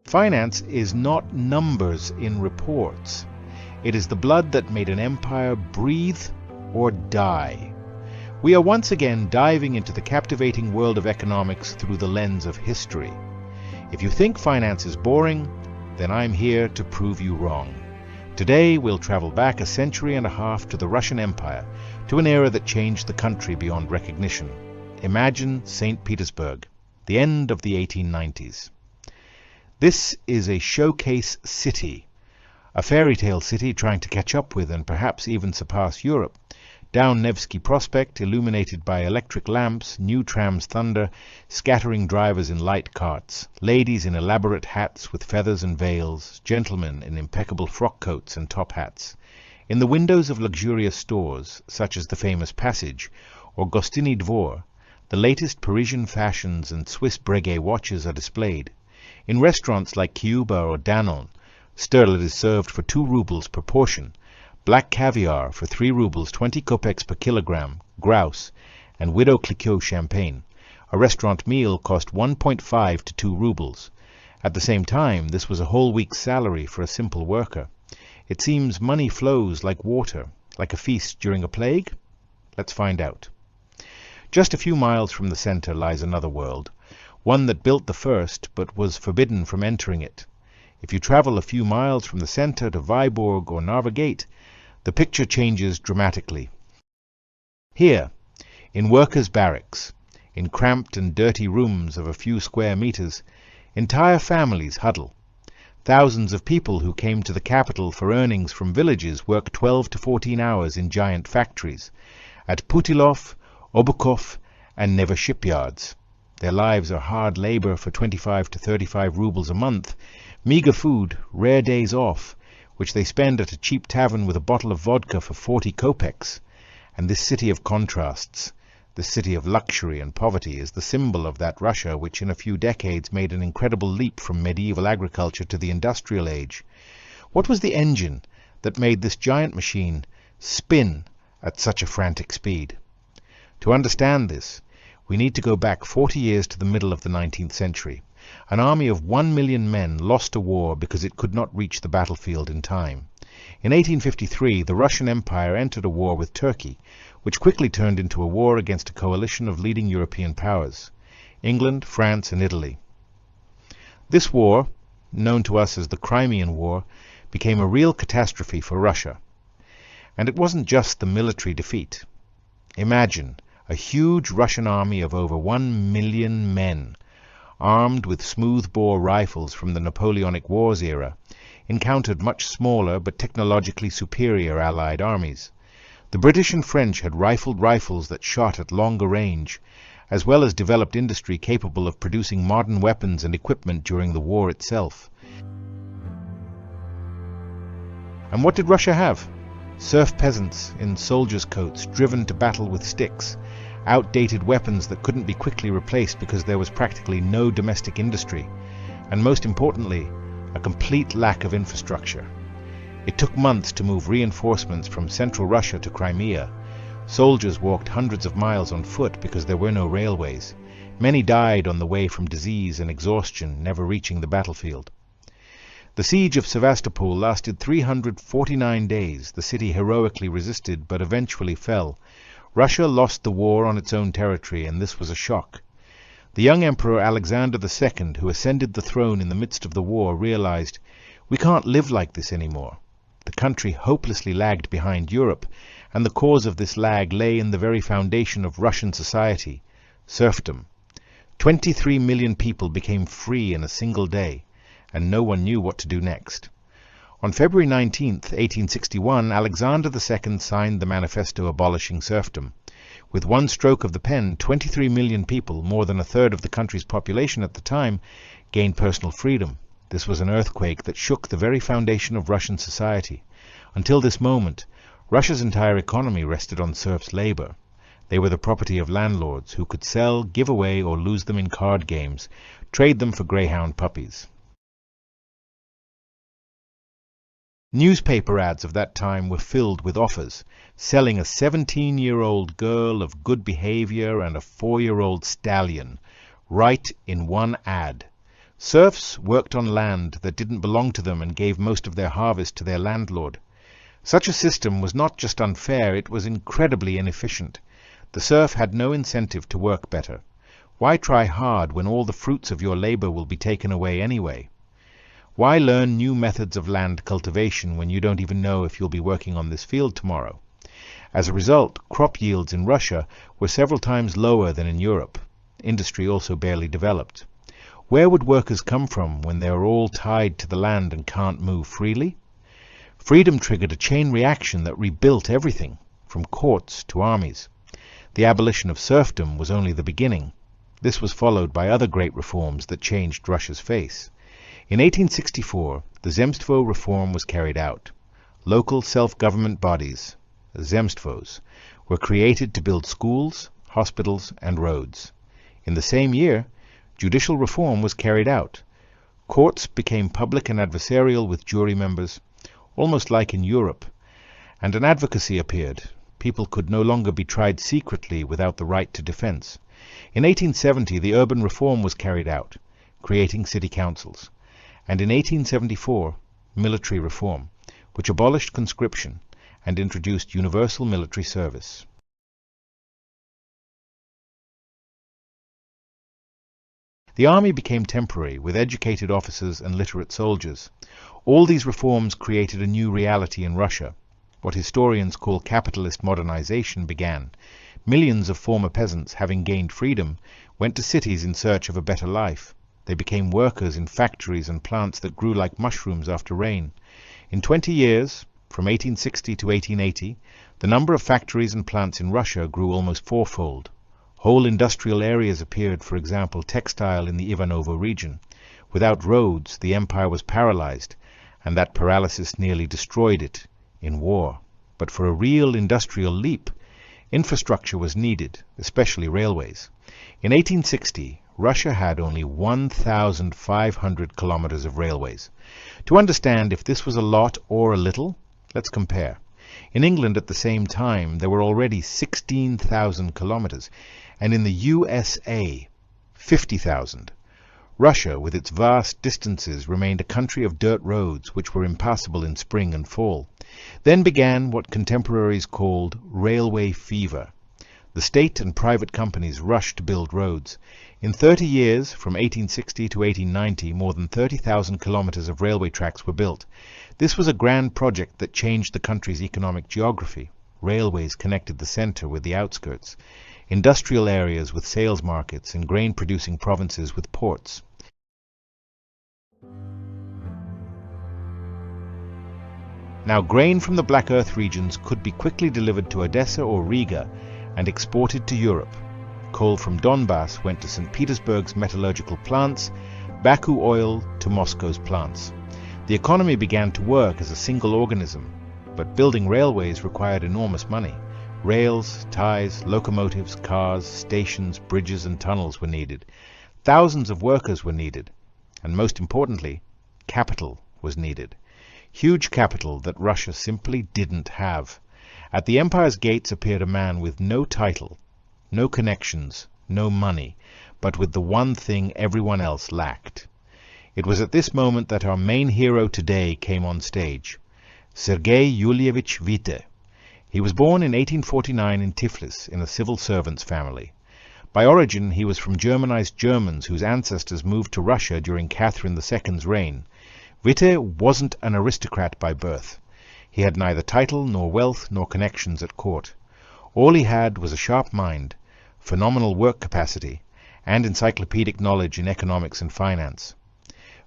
Finance is not numbers in reports. It is the blood that made an empire breathe or die. We are once again diving into the captivating world of economics through the lens of history. If you think finance is boring, then I'm here to prove you wrong. Today we'll travel back a century and a half to the Russian Empire, to an era that changed the country beyond recognition. Imagine St. Petersburg, the end of the 1890s. This is a showcase city, a fairy tale city trying to catch up with and perhaps even surpass Europe. Down Nevsky Prospect, illuminated by electric lamps, new trams thunder, scattering drivers in light carts, ladies in elaborate hats with feathers and veils, gentlemen in impeccable frock coats and top hats. In the windows of luxurious stores, such as the famous Passage or Gostiny Dvor, the latest Parisian fashions and Swiss Breguet watches are displayed. In restaurants like Cuba or Danone, sterlet is served for 2 rubles per portion, black caviar for 3 rubles 20 kopecks per kilogram, grouse, and Widow Clicquot champagne. A restaurant meal cost 1.5 to 2 rubles. At the same time, this was a whole week's salary for a simple worker. It seems money flows like water, like a feast during a plague? Let's find out. Just a few miles from the center lies another world, one that built the first but was forbidden from entering it. If you travel a few miles from the center to Vyborg or Narva Gate, the picture changes dramatically. Here, in workers' barracks, in cramped and dirty rooms of a few square meters, entire families huddle. Thousands of people who came to the capital for earnings from villages work 12 to 14 hours in giant factories, at Putilov, Obukhov, and Neva shipyards. Their lives are hard labor for 25 to 35 rubles a month, meager food, rare days off, which they spend at a cheap tavern with a bottle of vodka for 40 kopecks. And this city of contrasts, this city of luxury and poverty, is the symbol of that Russia which in a few decades made an incredible leap from medieval agriculture to the industrial age. What was the engine that made this giant machine spin at such a frantic speed? To understand this, we need to go back 40 years to the middle of the 19th century. An army of 1 million men lost a war because it could not reach the battlefield in time. In 1853, the Russian Empire entered a war with Turkey, which quickly turned into a war against a coalition of leading European powers, England, France, and Italy. This war, known to us as the Crimean War, became a real catastrophe for Russia. And it wasn't just the military defeat. Imagine a huge Russian army of over 1 million men, armed with smoothbore rifles from the Napoleonic Wars era, encountered much smaller but technologically superior Allied armies. The British and French had rifled rifles that shot at longer range, as well as developed industry capable of producing modern weapons and equipment during the war itself. And what did Russia have? Serf peasants in soldiers' coats driven to battle with sticks, outdated weapons that couldn't be quickly replaced because there was practically no domestic industry, and most importantly, a complete lack of infrastructure. It took months to move reinforcements from central Russia to Crimea. Soldiers walked hundreds of miles on foot because there were no railways. Many died on the way from disease and exhaustion, never reaching the battlefield. The siege of Sevastopol lasted 349 days. The city heroically resisted, but eventually fell. Russia lost the war on its own territory, and this was a shock. The young Emperor Alexander II, who ascended the throne in the midst of the war, realized, "We can't live like this anymore." The country hopelessly lagged behind Europe, and the cause of this lag lay in the very foundation of Russian society, serfdom. 23 million people became free in a single day, and no one knew what to do next. On February 19, 1861, Alexander II signed the manifesto abolishing serfdom. With one stroke of the pen, 23 million people, more than a third of the country's population at the time, gained personal freedom. This was an earthquake that shook the very foundation of Russian society. Until this moment, Russia's entire economy rested on serfs' labor. They were the property of landlords who could sell, give away, or lose them in card games, trade them for greyhound puppies. Newspaper ads of that time were filled with offers, selling a 17-year-old girl of good behavior and a 4-year-old stallion, right in one ad. Serfs worked on land that didn't belong to them and gave most of their harvest to their landlord. Such a system was not just unfair, it was incredibly inefficient. The serf had no incentive to work better. Why try hard when all the fruits of your labor will be taken away anyway? Why learn new methods of land cultivation when you don't even know if you'll be working on this field tomorrow? As a result, crop yields in Russia were several times lower than in Europe. Industry also barely developed. Where would workers come from when they are all tied to the land and can't move freely? Freedom triggered a chain reaction that rebuilt everything, from courts to armies. The abolition of serfdom was only the beginning. This was followed by other great reforms that changed Russia's face. In 1864, the Zemstvo reform was carried out. Local self-government bodies, Zemstvos, were created to build schools, hospitals, and roads. In the same year, judicial reform was carried out. Courts became public and adversarial with jury members, almost like in Europe, and an advocacy appeared. People could no longer be tried secretly without the right to defense. In 1870, the urban reform was carried out, creating city councils. And in 1874, military reform, which abolished conscription and introduced universal military service. The army became temporary, with educated officers and literate soldiers. All these reforms created a new reality in Russia. What historians call capitalist modernization began. Millions of former peasants, having gained freedom, went to cities in search of a better life. They became workers in factories and plants that grew like mushrooms after rain. In 20 years, from 1860 to 1880, the number of factories and plants in Russia grew almost fourfold. Whole industrial areas appeared, for example, textile in the Ivanovo region. Without roads, the empire was paralyzed, and that paralysis nearly destroyed it in war. But for a real industrial leap, infrastructure was needed, especially railways. In 1860, Russia had only 1,500 kilometers of railways. To understand if this was a lot or a little, let's compare. In England at the same time, there were already 16,000 kilometers, and in the USA, 50,000. Russia, with its vast distances, remained a country of dirt roads which were impassable in spring and fall. Then began what contemporaries called railway fever. The state and private companies rushed to build roads. In 30 years, from 1860 to 1890, more than 30,000 kilometers of railway tracks were built. This was a grand project that changed the country's economic geography. Railways connected the center with the outskirts, industrial areas with sales markets, and grain-producing provinces with ports. Now, grain from the Black Earth regions could be quickly delivered to Odessa or Riga and exported to Europe. Coal from Donbass went to St. Petersburg's metallurgical plants, Baku oil to Moscow's plants. The economy began to work as a single organism, but building railways required enormous money. Rails, ties, locomotives, cars, stations, bridges, and tunnels were needed. Thousands of workers were needed, and most importantly, capital was needed. Huge capital that Russia simply didn't have. At the empire's gates appeared a man with no title, no connections, no money, but with the one thing everyone else lacked. It was at this moment that our main hero today came on stage, Sergei Witte. He was born in 1849 in Tiflis, in a civil servant's family. By origin, he was from Germanized Germans whose ancestors moved to Russia during Catherine II's reign. Witte wasn't an aristocrat by birth. He had neither title nor wealth nor connections at court. All he had was a sharp mind, phenomenal work capacity, and encyclopedic knowledge in economics and finance.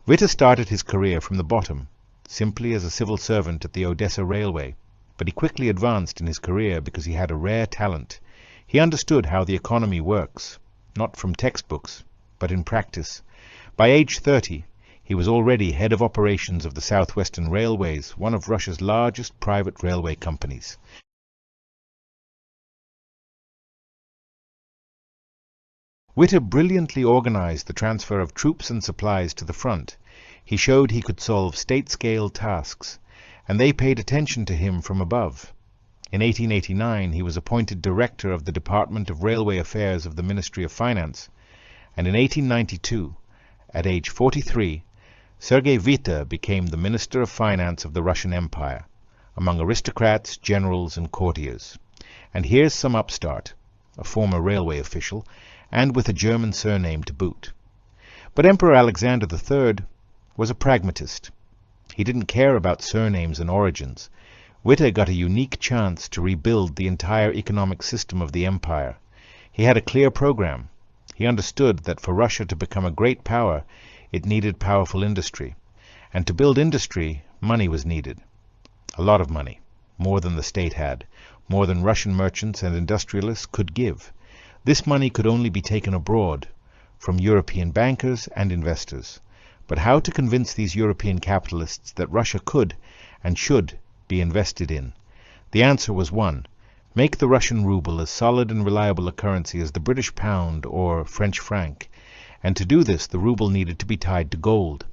Witte started his career from the bottom, simply as a civil servant at the Odessa Railway, but he quickly advanced in his career because he had a rare talent. He understood how the economy works, not from textbooks, but in practice. By age 30, he was already head of operations of the Southwestern Railways, one of Russia's largest private railway companies. Witte brilliantly organized the transfer of troops and supplies to the front. He showed he could solve state-scale tasks, and they paid attention to him from above. In 1889, he was appointed director of the Department of Railway Affairs of the Ministry of Finance, and in 1892, At age 43, Sergei Witte became the Minister of Finance of the Russian Empire, among aristocrats, generals, and courtiers. And here's some upstart, a former railway official, and with a German surname to boot. But Emperor Alexander III was a pragmatist. He didn't care about surnames and origins. Witte got a unique chance to rebuild the entire economic system of the empire. He had a clear program. He understood that for Russia to become a great power, it needed powerful industry. And to build industry, money was needed. A lot of money, more than the state had, more than Russian merchants and industrialists could give. This money could only be taken abroad, from European bankers and investors. But how to convince these European capitalists that Russia could and should be invested in? The answer was one: make the Russian ruble as solid and reliable a currency as the British pound or French franc. And to do this, the ruble needed to be tied to gold.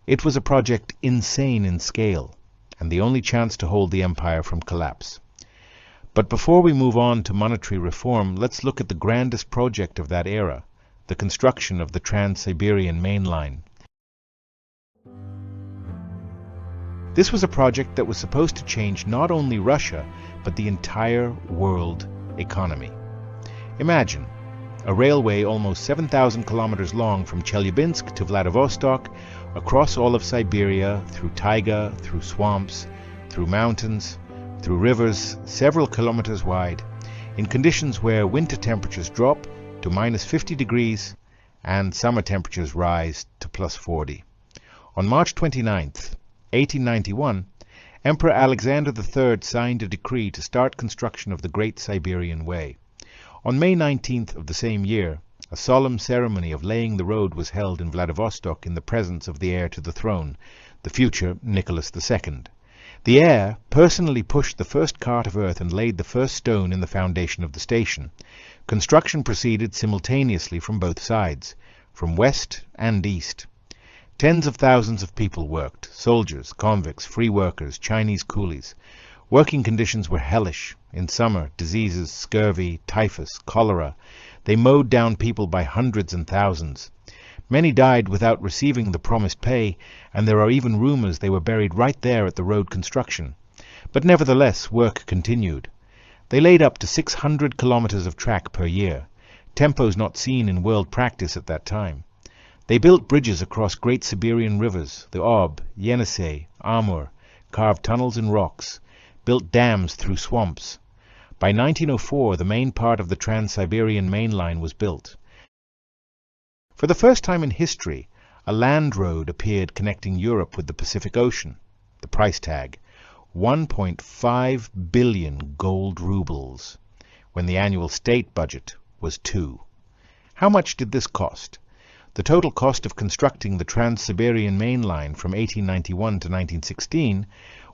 It was a project insane in scale, and the only chance to hold the empire from collapse. But before we move on to monetary reform, let's look at the grandest project of that era, the construction of the Trans-Siberian main line. This was a project that was supposed to change not only Russia, but the entire world economy. Imagine a railway almost 7,000 kilometers long from Chelyabinsk to Vladivostok, across all of Siberia, through taiga, through swamps, through mountains, through rivers several kilometers wide, in conditions where winter temperatures drop to -50 degrees and summer temperatures rise to +40. On March 29th, 1891, Emperor Alexander III signed a decree to start construction of the Great Siberian Way. On May 19th of the same year, a solemn ceremony of laying the road was held in Vladivostok in the presence of the heir to the throne, the future Nicholas II. The heir personally pushed the first cart of earth and laid the first stone in the foundation of the station. Construction proceeded simultaneously from both sides, from west and east. Tens of thousands of people worked: soldiers, convicts, free workers, Chinese coolies. Working conditions were hellish. In summer, diseases, scurvy, typhus, cholera. They mowed down people by hundreds and thousands. Many died without receiving the promised pay, and there are even rumors they were buried right there at the road construction. But nevertheless, work continued. They laid up to 600 kilometers of track per year, tempos not seen in world practice at that time. They built bridges across great Siberian rivers, the Ob, Yenisei, Amur, carved tunnels in rocks, built dams through swamps. By 1904, the main part of the Trans-Siberian main line was built. For the first time in history, a land road appeared connecting Europe with the Pacific Ocean. The price tag: 1.5 billion gold rubles, when the annual state budget was 2. How much did this cost? The total cost of constructing the Trans-Siberian main line from 1891 to 1916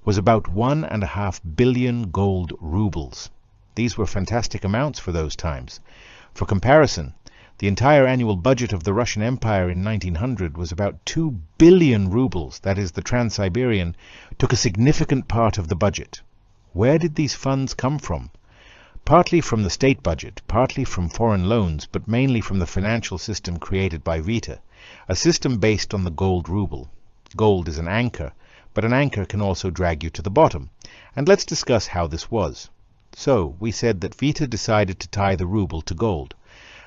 was about 1.5 billion gold rubles. These were fantastic amounts for those times. For comparison, the entire annual budget of the Russian Empire in 1900 was about 2 billion rubles, that is, the Trans-Siberian, took a significant part of the budget. Where did these funds come from? Partly from the state budget, partly from foreign loans, but mainly from the financial system created by Witte, a system based on the gold ruble. Gold is an anchor, but an anchor can also drag you to the bottom. And let's discuss how this was. So, we said that Witte decided to tie the ruble to gold.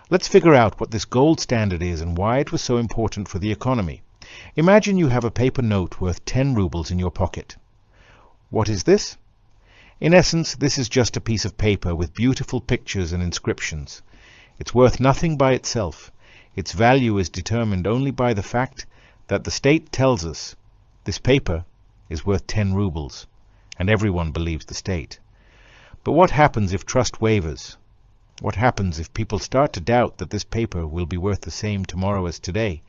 Let's figure out what this gold standard is and why it was so important for the economy. Imagine you have a paper note worth 10 rubles in your pocket. What is this? In essence, this is just a piece of paper with beautiful pictures and inscriptions. It's worth nothing by itself. Its value is determined only by the fact that the state tells us this paper is worth 10 rubles, and everyone believes the state. But what happens if trust wavers? What happens if people start to doubt that this paper will be worth the same tomorrow as today?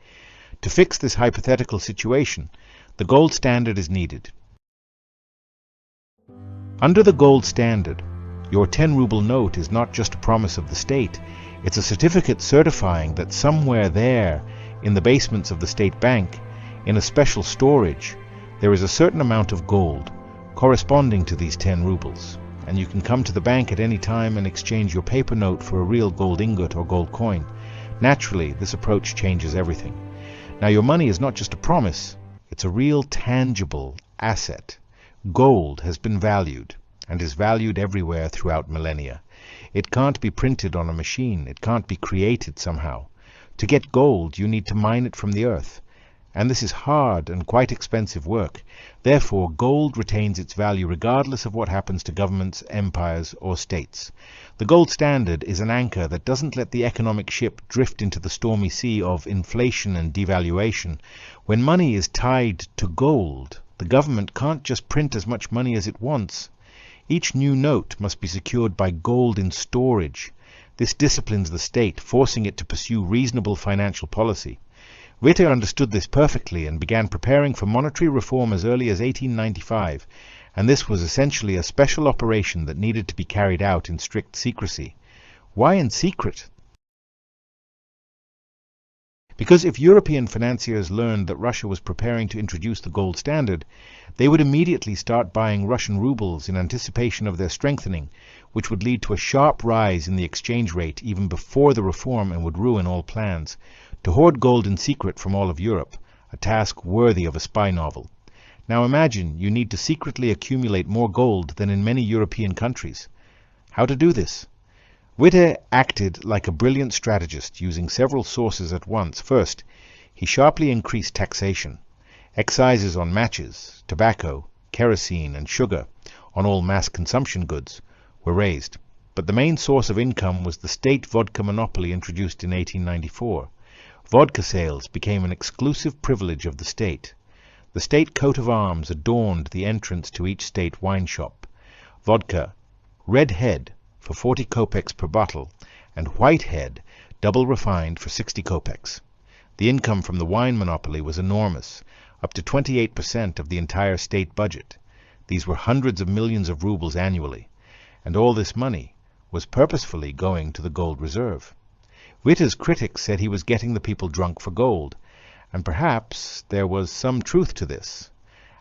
To fix this hypothetical situation, the gold standard is needed. Under the gold standard, your 10-ruble note is not just a promise of the state. It's a certificate certifying that somewhere there, in the basements of the state bank, in a special storage, there is a certain amount of gold corresponding to these 10 rubles. And you can come to the bank at any time and exchange your paper note for a real gold ingot or gold coin. Naturally, this approach changes everything. Now your money is not just a promise, it's a real tangible asset. Gold has been valued, and is valued everywhere throughout millennia. It can't be printed on a machine, it can't be created somehow. To get gold, you need to mine it from the earth. And this is hard and quite expensive work. Therefore, gold retains its value regardless of what happens to governments, empires, or states. The gold standard is an anchor that doesn't let the economic ship drift into the stormy sea of inflation and devaluation. When money is tied to gold, the government can't just print as much money as it wants. Each new note must be secured by gold in storage. This disciplines the state, forcing it to pursue reasonable financial policy. Witte understood this perfectly and began preparing for monetary reform as early as 1895, and this was essentially a special operation that needed to be carried out in strict secrecy. Why in secret? Because if European financiers learned that Russia was preparing to introduce the gold standard, they would immediately start buying Russian rubles in anticipation of their strengthening, which would lead to a sharp rise in the exchange rate even before the reform and would ruin all plans. To hoard gold in secret from all of Europe, a task worthy of a spy novel. Now imagine you need to secretly accumulate more gold than in many European countries. How to do this? Witte acted like a brilliant strategist, using several sources at once. First, he sharply increased taxation. Excises on matches, tobacco, kerosene, and sugar, on all mass consumption goods, were raised. But the main source of income was the state vodka monopoly introduced in 1894. Vodka sales became an exclusive privilege of the state. The state coat of arms adorned the entrance to each state wine shop. Vodka, red head, for 40 kopecks per bottle, and white head, double refined, for 60 kopecks. The income from the wine monopoly was enormous, up to 28% of the entire state budget. These were hundreds of millions of rubles annually, and all this money was purposefully going to the gold reserve. Witte's critics said he was getting the people drunk for gold, and perhaps there was some truth to this.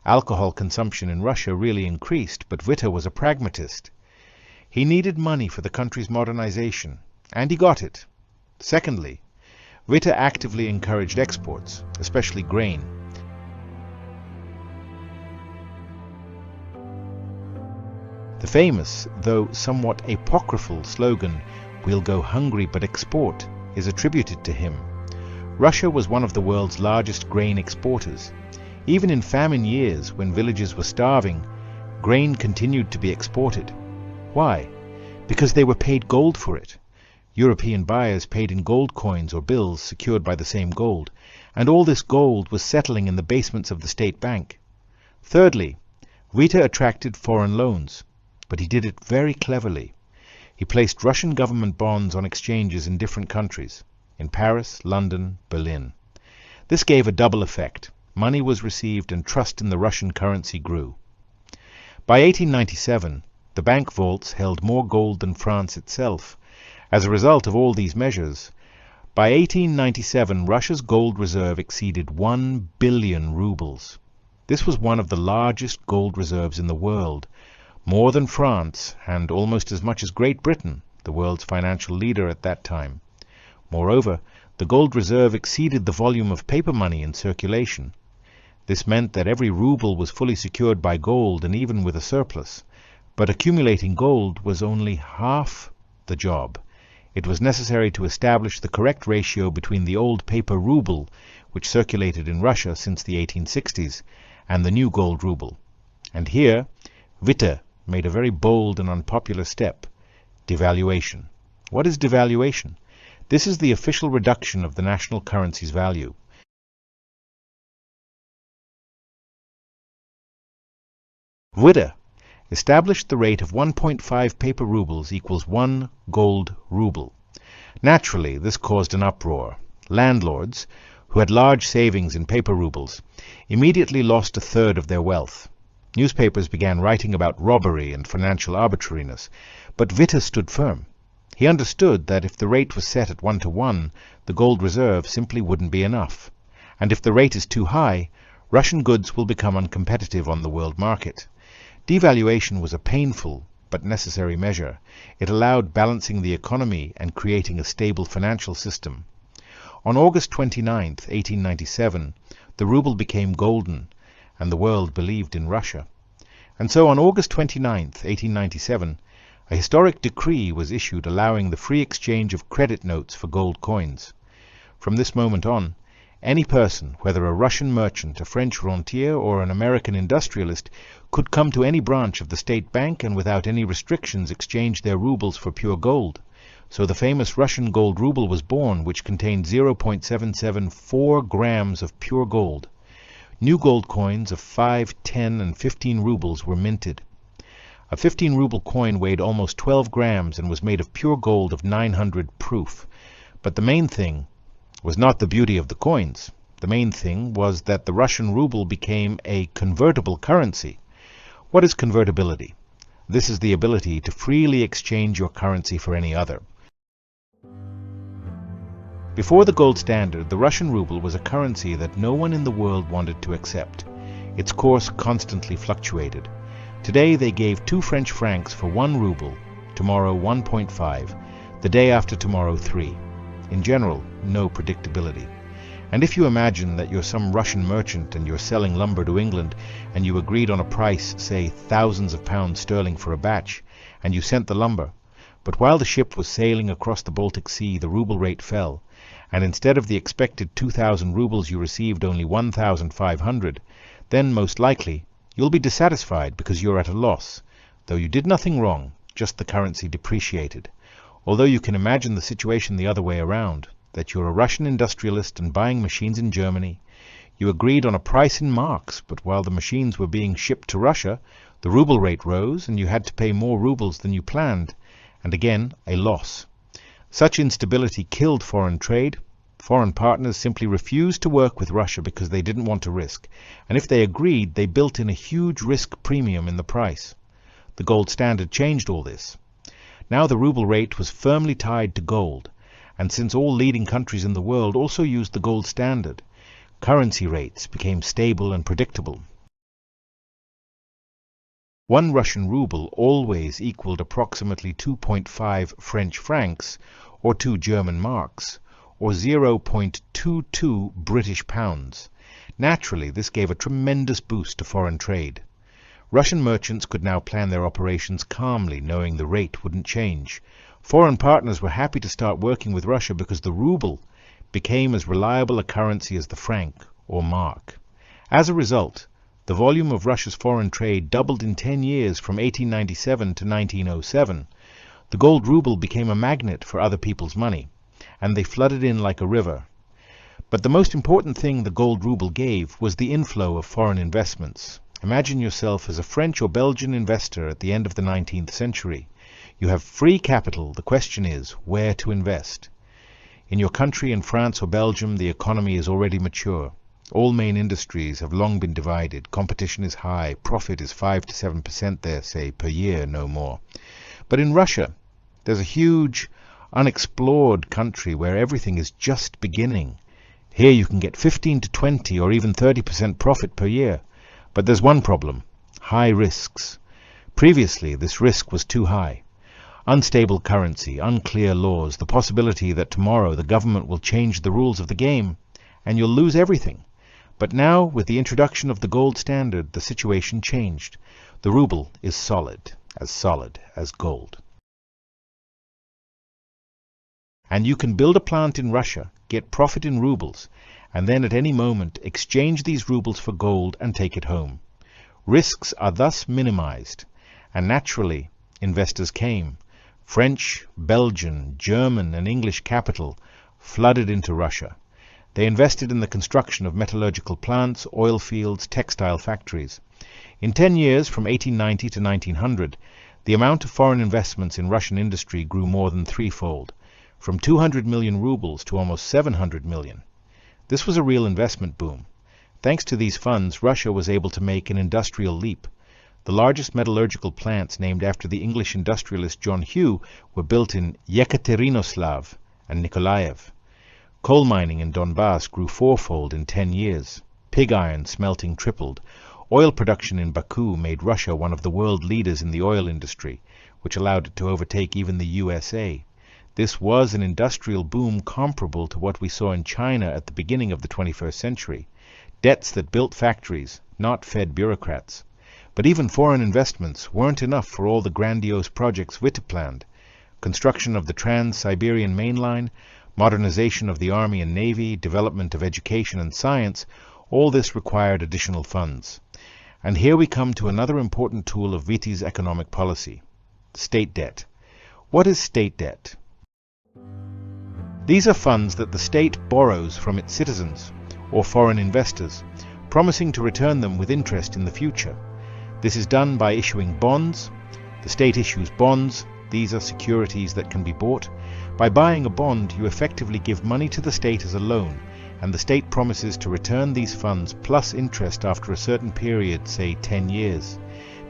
Alcohol consumption in Russia really increased, but Witte was a pragmatist. He needed money for the country's modernization, and he got it. Secondly, Witte actively encouraged exports, especially grain. The famous, though somewhat apocryphal, slogan, "We'll go hungry but export," is attributed to him. Russia was one of the world's largest grain exporters. Even in famine years, when villages were starving, grain continued to be exported. Why? Because they were paid gold for it. European buyers paid in gold coins or bills secured by the same gold, and all this gold was settling in the basements of the state bank. Thirdly, Witte attracted foreign loans, but he did it very cleverly. He placed Russian government bonds on exchanges in different countries, in Paris, London, Berlin. This gave a double effect. Money was received and trust in the Russian currency grew. By 1897, the bank vaults held more gold than France itself. As a result of all these measures, by 1897 Russia's gold reserve exceeded 1 billion rubles. This was one of the largest gold reserves in the world, more than France, and almost as much as Great Britain, the world's financial leader at that time. Moreover, the gold reserve exceeded the volume of paper money in circulation. This meant that every ruble was fully secured by gold, and even with a surplus. But accumulating gold was only half the job. It was necessary to establish the correct ratio between the old paper ruble, which circulated in Russia since the 1860s, and the new gold ruble. And here, Witte made a very bold and unpopular step: devaluation. What is devaluation? This is the official reduction of the national currency's value. Witte established the rate of 1.5 paper rubles equals 1 gold ruble. Naturally, this caused an uproar. Landlords, who had large savings in paper rubles, immediately lost a third of their wealth. Newspapers began writing about robbery and financial arbitrariness, but Witte stood firm. He understood that if the rate was set at 1-to-1, the gold reserve simply wouldn't be enough. And if the rate is too high, Russian goods will become uncompetitive on the world market. Devaluation was a painful but necessary measure. It allowed balancing the economy and creating a stable financial system. On August 29, 1897, the ruble became golden, and the world believed in Russia. And so on August 29, 1897, a historic decree was issued allowing the free exchange of credit notes for gold coins. From this moment on, any person, whether a Russian merchant, a French rentier, or an American industrialist, could come to any branch of the state bank and without any restrictions exchange their rubles for pure gold. So the famous Russian gold ruble was born, which contained 0.774 grams of pure gold. New gold coins of 5, 10, and 15 rubles were minted. A 15-ruble coin weighed almost 12 grams and was made of pure gold of 900 proof. But the main thing was not the beauty of the coins. The main thing was that the Russian ruble became a convertible currency. What is convertibility? This is the ability to freely exchange your currency for any other. Before the gold standard, the Russian ruble was a currency that no one in the world wanted to accept. Its course constantly fluctuated. Today they gave 2 French francs for 1 ruble, tomorrow 1.5, the day after tomorrow 3. In general, no predictability. And if you imagine that you're some Russian merchant and you're selling lumber to England, and you agreed on a price, say thousands of pounds sterling for a batch, and you sent the lumber, but while the ship was sailing across the Baltic Sea, the ruble rate fell, and instead of the expected 2,000 rubles you received only 1,500, then most likely you'll be dissatisfied because you're at a loss, though you did nothing wrong, just the currency depreciated. Although you can imagine the situation the other way around, that you're a Russian industrialist and buying machines in Germany. You agreed on a price in marks, but while the machines were being shipped to Russia, the ruble rate rose and you had to pay more rubles than you planned, and again a loss. Such instability killed foreign trade. Foreign partners simply refused to work with Russia because they didn't want to risk, and if they agreed, they built in a huge risk premium in the price. The gold standard changed all this. Now the ruble rate was firmly tied to gold, and since all leading countries in the world also used the gold standard, currency rates became stable and predictable. 1 Russian ruble always equaled approximately 2.5 French francs, or 2 German marks, or 0.22 British pounds. Naturally, this gave a tremendous boost to foreign trade. Russian merchants could now plan their operations calmly, knowing the rate wouldn't change. Foreign partners were happy to start working with Russia because the ruble became as reliable a currency as the franc or mark. As a result, the volume of Russia's foreign trade doubled in 10 years from 1897 to 1907. The gold ruble became a magnet for other people's money, and they flooded in like a river. But the most important thing the gold ruble gave was the inflow of foreign investments. Imagine yourself as a French or Belgian investor at the end of the 19th century. You have free capital. The question is where to invest. In your country, in France or Belgium, the economy is already mature. All main industries have long been divided. Competition is high. Profit is 5 to 7% there, say, per year, no more. But in Russia, there's a huge, unexplored country where everything is just beginning. Here you can get 15 to 20 or even 30% profit per year. But there's one problem: high risks. Previously, this risk was too high. Unstable currency, unclear laws, the possibility that tomorrow the government will change the rules of the game, and you'll lose everything. But now, with the introduction of the gold standard, the situation changed. The ruble is solid as gold. And you can build a plant in Russia, get profit in rubles, and then at any moment exchange these rubles for gold and take it home. Risks are thus minimized, and naturally investors came. French, Belgian, German, and English capital flooded into Russia. They invested in the construction of metallurgical plants, oil fields, textile factories. In 10 years, from 1890 to 1900, the amount of foreign investments in Russian industry grew more than threefold, from 200 million rubles to almost 700 million. This was a real investment boom. Thanks to these funds, Russia was able to make an industrial leap. The largest metallurgical plants, named after the English industrialist John Hugh, were built in Yekaterinoslav and Nikolaev. Coal mining in Donbass grew fourfold in 10 years. Pig iron smelting tripled. Oil production in Baku made Russia one of the world leaders in the oil industry, which allowed it to overtake even the USA. This was an industrial boom comparable to what we saw in China at the beginning of the 21st century. Debts that built factories, not fed bureaucrats. But even foreign investments weren't enough for all the grandiose projects Witte planned. Construction of the Trans-Siberian Main Line, modernization of the Army and Navy, development of education and science, all this required additional funds. And here we come to another important tool of Witte's economic policy: state debt. What is state debt? These are funds that the state borrows from its citizens or foreign investors, promising to return them with interest in the future. This is done by issuing bonds. The state issues bonds. These are securities that can be bought. By buying a bond, you effectively give money to the state as a loan, and the state promises to return these funds plus interest after a certain period, say 10 years.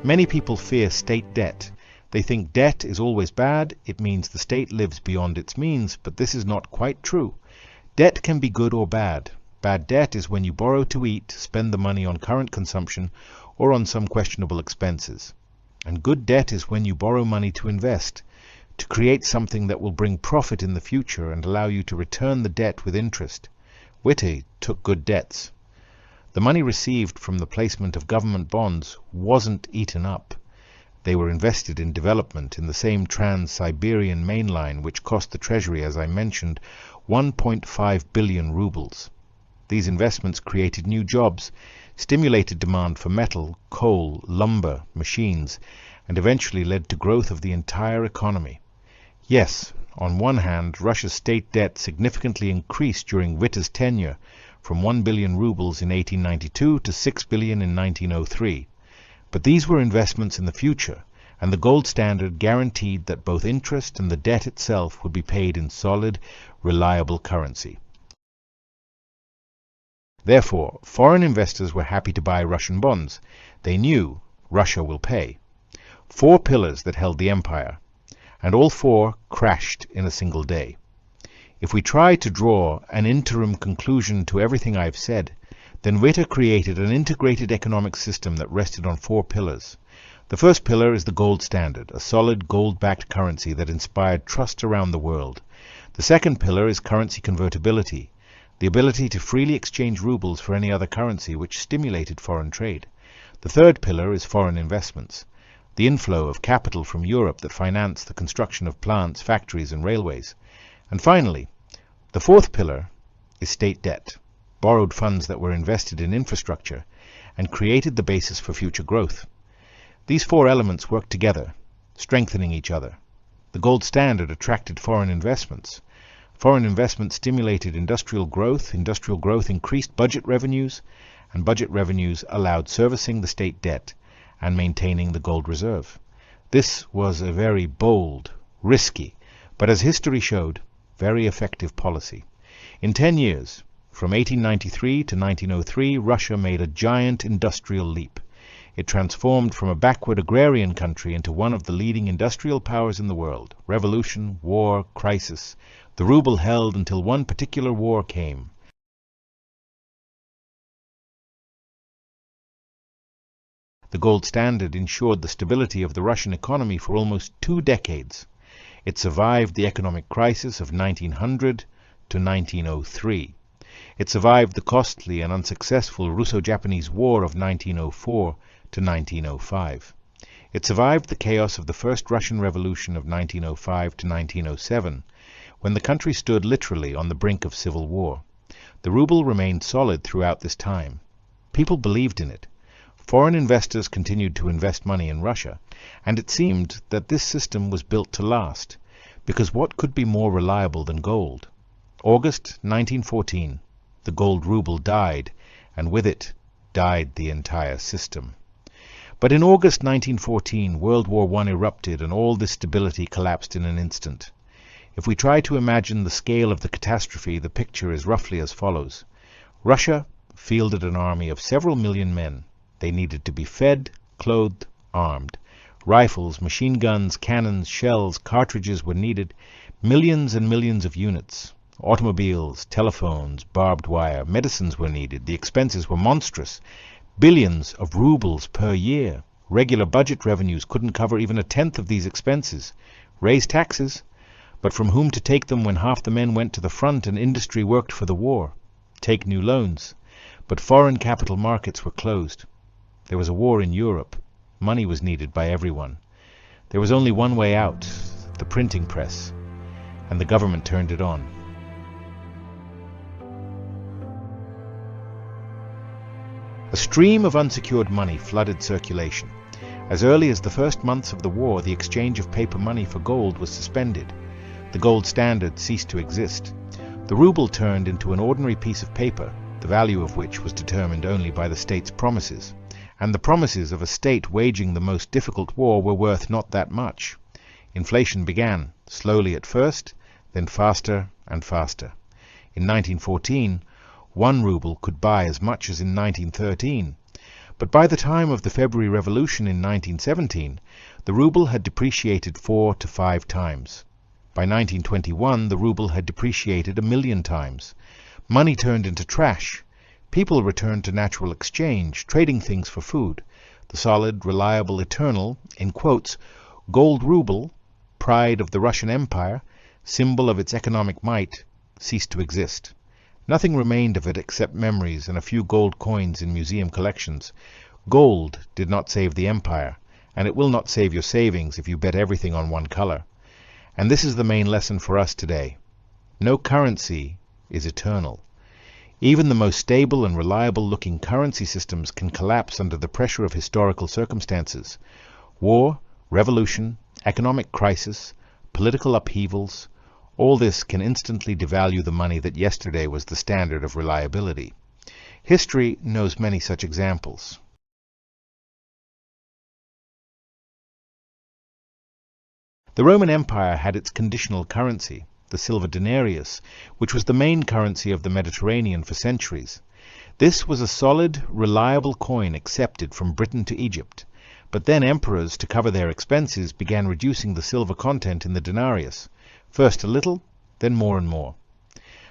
Many people fear state debt. They think debt is always bad, it means the state lives beyond its means, but this is not quite true. Debt can be good or bad. Bad debt is when you borrow to eat, spend the money on current consumption, or on some questionable expenses. And good debt is when you borrow money to invest, to create something that will bring profit in the future and allow you to return the debt with interest. Witte took good debts. The money received from the placement of government bonds wasn't eaten up. They were invested in development in the same Trans-Siberian Main Line, which cost the Treasury, as I mentioned, 1.5 billion rubles. These investments created new jobs, stimulated demand for metal, coal, lumber, machines, and eventually led to growth of the entire economy. Yes, on one hand, Russia's state debt significantly increased during Witte's tenure, from 1 billion rubles in 1892 to 6 billion in 1903. But these were investments in the future, and the gold standard guaranteed that both interest and the debt itself would be paid in solid, reliable currency. Therefore, foreign investors were happy to buy Russian bonds. They knew Russia will pay. 4 pillars that held the empire, and all 4 crashed in a single day. If we try to draw an interim conclusion to everything I've said, then Witte created an integrated economic system that rested on 4 pillars. The first pillar is the gold standard, a solid gold-backed currency that inspired trust around the world. The second pillar is currency convertibility, the ability to freely exchange rubles for any other currency, which stimulated foreign trade. The third pillar is foreign investments, the inflow of capital from Europe that financed the construction of plants, factories, and railways. And finally, the fourth pillar is state debt, borrowed funds that were invested in infrastructure and created the basis for future growth. These 4 elements worked together, strengthening each other. The gold standard attracted foreign investments. Foreign investment stimulated industrial growth increased budget revenues, and budget revenues allowed servicing the state debt and maintaining the gold reserve. This was a very bold, risky, but as history showed, very effective policy. In 10 years, from 1893 to 1903, Russia made a giant industrial leap. It transformed from a backward agrarian country into one of the leading industrial powers in the world. Revolution, war, crisis. The ruble held until one particular war came. The gold standard ensured the stability of the Russian economy for almost 2 decades. It survived the economic crisis of 1900 to 1903. It survived the costly and unsuccessful Russo-Japanese War of 1904 to 1905. It survived the chaos of the First Russian Revolution of 1905 to 1907, when the country stood literally on the brink of civil war. The ruble remained solid throughout this time. People believed in it. Foreign investors continued to invest money in Russia, and it seemed that this system was built to last, because what could be more reliable than gold? August 1914, the gold ruble died, and with it died the entire system. But in August 1914, World War I erupted, and all this stability collapsed in an instant. If we try to imagine the scale of the catastrophe, the picture is roughly as follows. Russia fielded an army of several million men. They needed to be fed, clothed, armed. Rifles, machine guns, cannons, shells, cartridges were needed. Millions and millions of units. Automobiles, telephones, barbed wire, medicines were needed. The expenses were monstrous. Billions of rubles per year. Regular budget revenues couldn't cover even 1/10 of these expenses. Raise taxes. But from whom to take them when half the men went to the front and industry worked for the war? Take new loans. But foreign capital markets were closed. There was a war in Europe. Money was needed by everyone. There was only one way out, the printing press, and the government turned it on. A stream of unsecured money flooded circulation. As early as the first months of the war, the exchange of paper money for gold was suspended. The gold standard ceased to exist. The ruble turned into an ordinary piece of paper, the value of which was determined only by the state's promises. And the promises of a state waging the most difficult war were worth not that much. Inflation began, slowly at first, then faster and faster. In 1914, 1 ruble could buy as much as in 1913. But by the time of the February Revolution in 1917, the ruble had depreciated 4 to 5 times. By 1921, the ruble had depreciated 1,000,000 times. Money turned into trash. People returned to natural exchange, trading things for food. The solid, reliable, eternal, in quotes, gold ruble, pride of the Russian Empire, symbol of its economic might, ceased to exist. Nothing remained of it except memories and a few gold coins in museum collections. Gold did not save the empire, and it will not save your savings if you bet everything on one color. And this is the main lesson for us today. No currency is eternal. Even the most stable and reliable-looking currency systems can collapse under the pressure of historical circumstances. War, revolution, economic crisis, political upheavals, all this can instantly devalue the money that yesterday was the standard of reliability. History knows many such examples. The Roman Empire had its conditional currency, the silver denarius, which was the main currency of the Mediterranean for centuries. This was a solid, reliable coin accepted from Britain to Egypt. But then emperors, to cover their expenses, began reducing the silver content in the denarius. First a little, then more and more.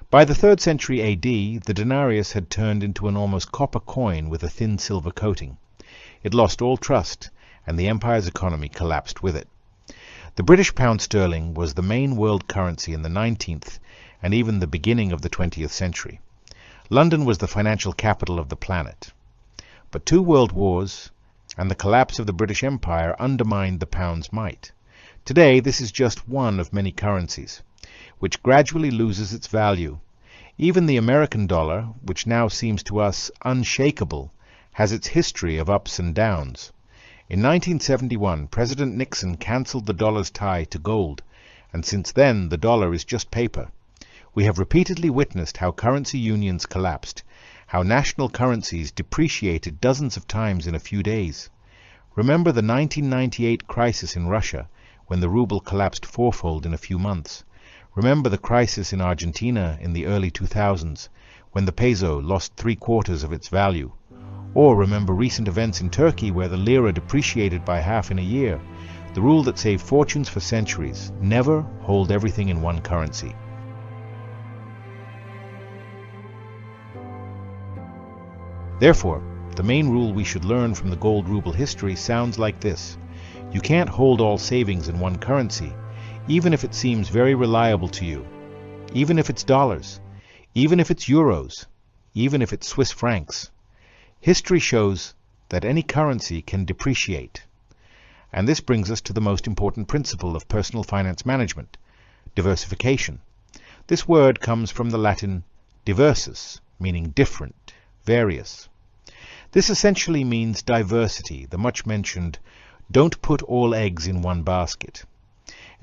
By the 3rd century AD, the denarius had turned into an almost copper coin with a thin silver coating. It lost all trust, and the empire's economy collapsed with it. The British pound sterling was the main world currency in the 19th and even the beginning of the 20th century. London was the financial capital of the planet. But 2 world wars and the collapse of the British Empire undermined the pound's might. Today, this is just one of many currencies, which gradually loses its value. Even the American dollar, which now seems to us unshakable, has its history of ups and downs. In 1971, President Nixon cancelled the dollar's tie to gold, and since then the dollar is just paper. We have repeatedly witnessed how currency unions collapsed, how national currencies depreciated dozens of times in a few days. Remember the 1998 crisis in Russia, when the ruble collapsed fourfold in a few months. Remember the crisis in Argentina in the early 2000s, when the peso lost 3/4 of its value. Or remember recent events in Turkey where the lira depreciated by half in a year. The rule that saved fortunes for centuries: never hold everything in one currency. Therefore, the main rule we should learn from the gold ruble history sounds like this. You can't hold all savings in one currency, even if it seems very reliable to you, even if it's dollars, even if it's euros, even if it's Swiss francs. History shows that any currency can depreciate. And this brings us to the most important principle of personal finance management: diversification. This word comes from the Latin diversus, meaning different, various. This essentially means diversity, the much-mentioned "don't put all eggs in one basket."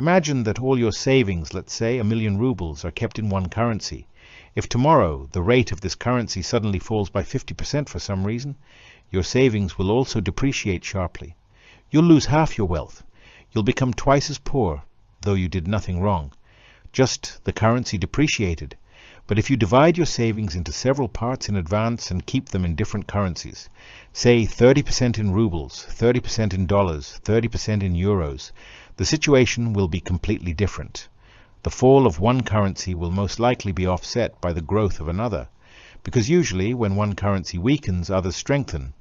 Imagine that all your savings, let's say 1,000,000 rubles, are kept in one currency. If tomorrow the rate of this currency suddenly falls by 50% for some reason, your savings will also depreciate sharply. You'll lose half your wealth. You'll become twice as poor, though you did nothing wrong. Just the currency depreciated. But if you divide your savings into several parts in advance and keep them in different currencies, say 30% in rubles, 30% in dollars, 30% in euros, the situation will be completely different. The fall of one currency will most likely be offset by the growth of another, because usually when one currency weakens, others strengthen.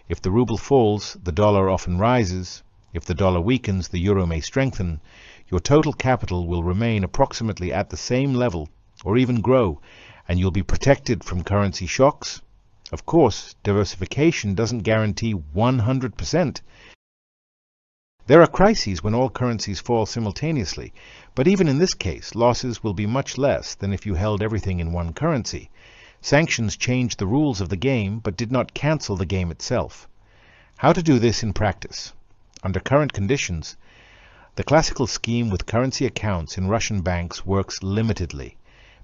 If the ruble falls, the dollar often rises. If the dollar weakens, the euro may strengthen. your total capital will remain approximately at the same level or even grow, and you'll be protected from currency shocks. Of course, diversification doesn't guarantee 100%. There are crises when all currencies fall simultaneously, but even in this case, losses will be much less than if you held everything in one currency. Sanctions changed the rules of the game, but did not cancel the game itself. How to do this in practice? Under current conditions, the classical scheme with currency accounts in Russian banks works limitedly.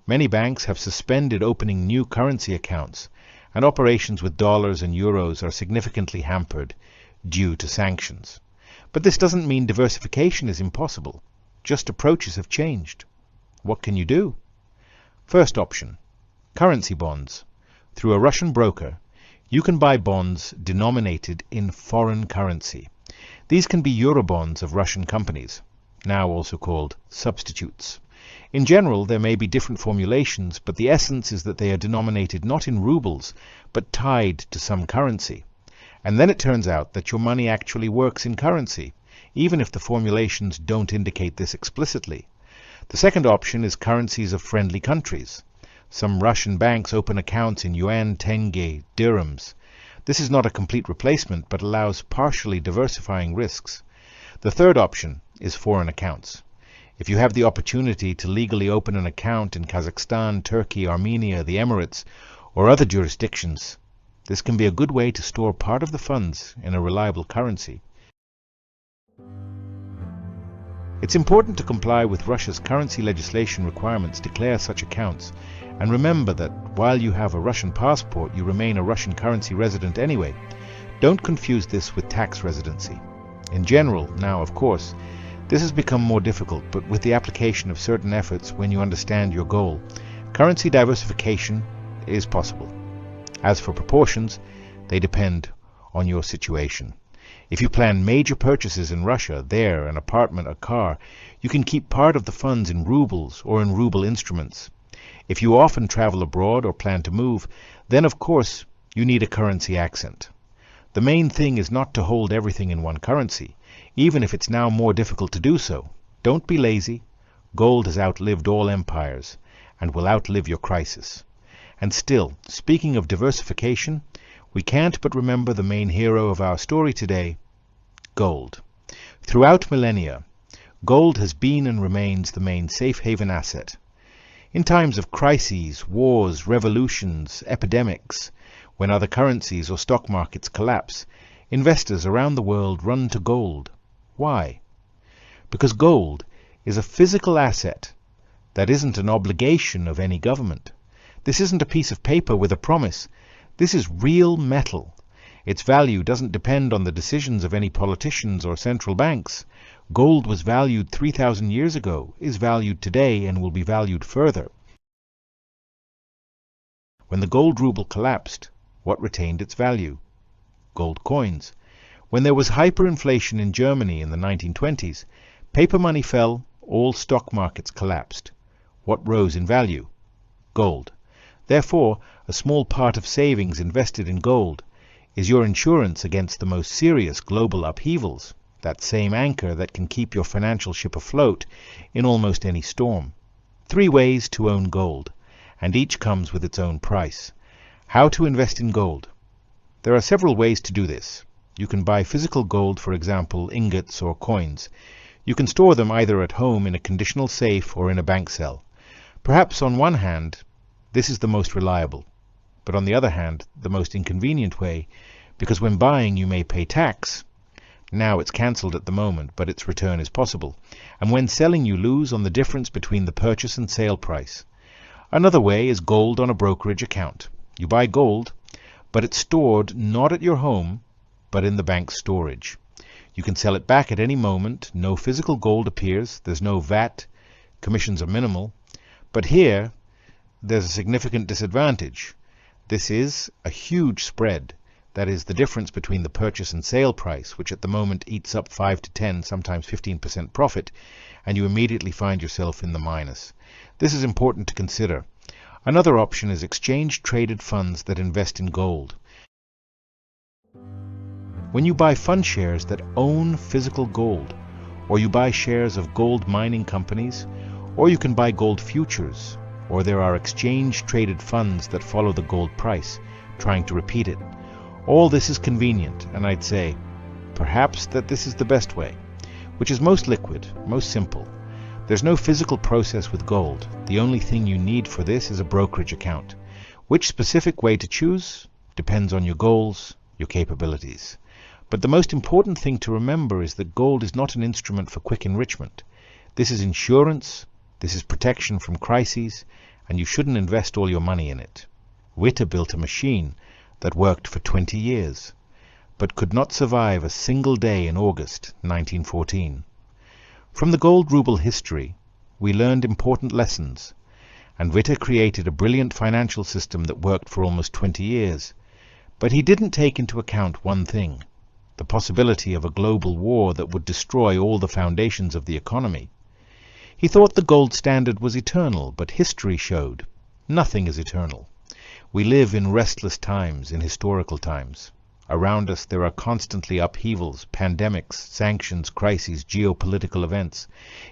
Many banks have suspended opening new currency accounts, and operations with dollars and euros are significantly hampered due to sanctions. But this doesn't mean diversification is impossible. Just approaches have changed. What can you do? First option, currency bonds. Through a Russian broker, you can buy bonds denominated in foreign currency. These can be Eurobonds of Russian companies, now also called substitutes. In general, there may be different formulations, but the essence is that they are denominated not in rubles, but tied to some currency. And then it turns out that your money actually works in currency, even if the formulations don't indicate this explicitly. The second option is currencies of friendly countries. Some Russian banks open accounts in yuan, tenge, dirhams. This is not a complete replacement, but allows partially diversifying risks. The third option is foreign accounts. If you have the opportunity to legally open an account in Kazakhstan, Turkey, Armenia, the Emirates, or other jurisdictions, this can be a good way to store part of the funds in a reliable currency. It's important to comply with Russia's currency legislation requirements to declare such accounts, and remember that while you have a Russian passport, you remain a Russian currency resident anyway. Don't confuse this with tax residency. In general, now of course, this has become more difficult, but with the application of certain efforts when you understand your goal, currency diversification is possible. As for proportions, they depend on your situation. If you plan major purchases in Russia, there, an apartment, a car, you can keep part of the funds in rubles or in ruble instruments. If you often travel abroad or plan to move, then of course you need a currency accent. The main thing is not to hold everything in one currency, even if it's now more difficult to do so. Don't be lazy. Gold has outlived all empires and will outlive your crisis. And still, speaking of diversification, we can't but remember the main hero of our story today, gold. Throughout millennia, gold has been and remains the main safe haven asset. In times of crises, wars, revolutions, epidemics, when other currencies or stock markets collapse, investors around the world run to gold. Why? Because gold is a physical asset that isn't an obligation of any government. This isn't a piece of paper with a promise. This is real metal. Its value doesn't depend on the decisions of any politicians or central banks. Gold was valued 3,000 years ago, is valued today, and will be valued further. When the gold ruble collapsed, what retained its value? Gold coins. When there was hyperinflation in Germany in the 1920s, paper money fell, all stock markets collapsed. What rose in value? Gold. Therefore, a small part of savings invested in gold is your insurance against the most serious global upheavals, that same anchor that can keep your financial ship afloat in almost any storm. 3 ways to own gold, and each comes with its own price. How to invest in gold? There are several ways to do this. You can buy physical gold, for example, ingots or coins. You can store them either at home in a conditional safe or in a bank cell. Perhaps on one hand, this is the most reliable, but on the other hand, the most inconvenient way, because when buying you may pay tax. Now it's cancelled at the moment, but its return is possible. And when selling you lose on the difference between the purchase and sale price. Another way is gold on a brokerage account. You buy gold, but it's stored not at your home, but in the bank's storage. You can sell it back at any moment. No physical gold appears. There's no VAT. Commissions are minimal. But here, there's a significant disadvantage. This is a huge spread. That is the difference between the purchase and sale price, which at the moment eats up 5 to 10, sometimes 15% profit, and you immediately find yourself in the minus. This is important to consider. Another option is exchange-traded funds that invest in gold. When you buy fund shares that own physical gold, or you buy shares of gold mining companies, or you can buy gold futures, or there are exchange-traded funds that follow the gold price, trying to repeat it. All this is convenient, and I'd say, perhaps that this is the best way, which is most liquid, most simple. There's no physical process with gold. The only thing you need for this is a brokerage account. Which specific way to choose depends on your goals, your capabilities. But the most important thing to remember is that gold is not an instrument for quick enrichment. This is insurance, this is protection from crises, and you shouldn't invest all your money in it. Witte built a machine that worked for 20 years, but could not survive a single day in August 1914. From the gold ruble history, we learned important lessons, and Witte created a brilliant financial system that worked for almost 20 years. But he didn't take into account one thing, the possibility of a global war that would destroy all the foundations of the economy. He thought the gold standard was eternal, but history showed nothing is eternal. We live in restless times, in historical times. Around us there are constantly upheavals, pandemics, sanctions, crises, geopolitical events.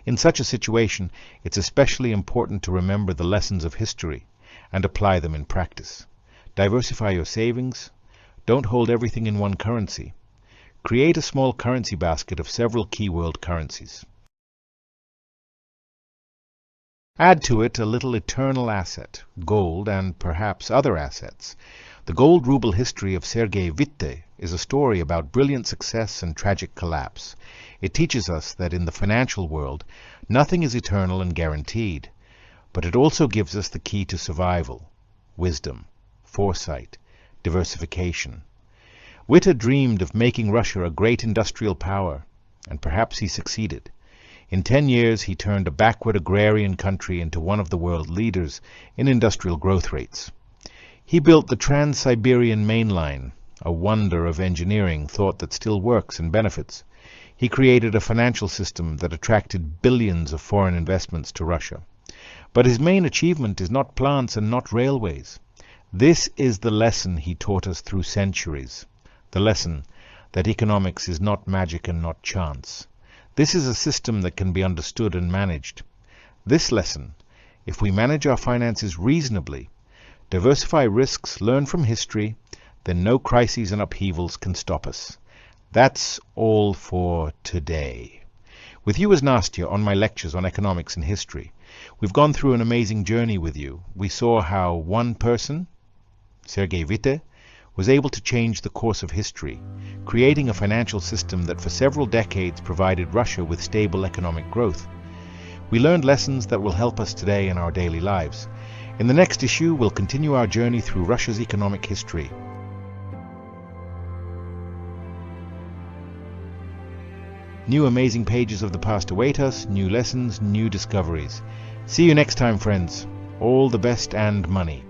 In such a situation, it's especially important to remember the lessons of history and apply them in practice. Diversify your savings. Don't hold everything in one currency. Create a small currency basket of several key world currencies. Add to it a little eternal asset, gold and perhaps other assets. The gold ruble history of Sergei Witte is a story about brilliant success and tragic collapse. It teaches us that in the financial world, nothing is eternal and guaranteed, but it also gives us the key to survival: wisdom, foresight, diversification. Witte dreamed of making Russia a great industrial power, and perhaps he succeeded. In 10 years, he turned a backward agrarian country into one of the world leaders in industrial growth rates. He built the Trans-Siberian Main Line, a wonder of engineering thought that still works and benefits. He created a financial system that attracted billions of foreign investments to Russia. But his main achievement is not plants and not railways. This is the lesson he taught us through centuries, the lesson that economics is not magic and not chance. This is a system that can be understood and managed. This lesson, if we manage our finances reasonably, diversify risks, learn from history, then no crises and upheavals can stop us. That's all for today. With you as Nastya on my lectures on economics and history. We've gone through an amazing journey with you. We saw how one person, Sergei Witte, was able to change the course of history, creating a financial system that for several decades provided Russia with stable economic growth. We learned lessons that will help us today in our daily lives. In the next issue, we'll continue our journey through Russia's economic history. New amazing pages of the past await us, new lessons, new discoveries. See you next time, friends. All the best and money.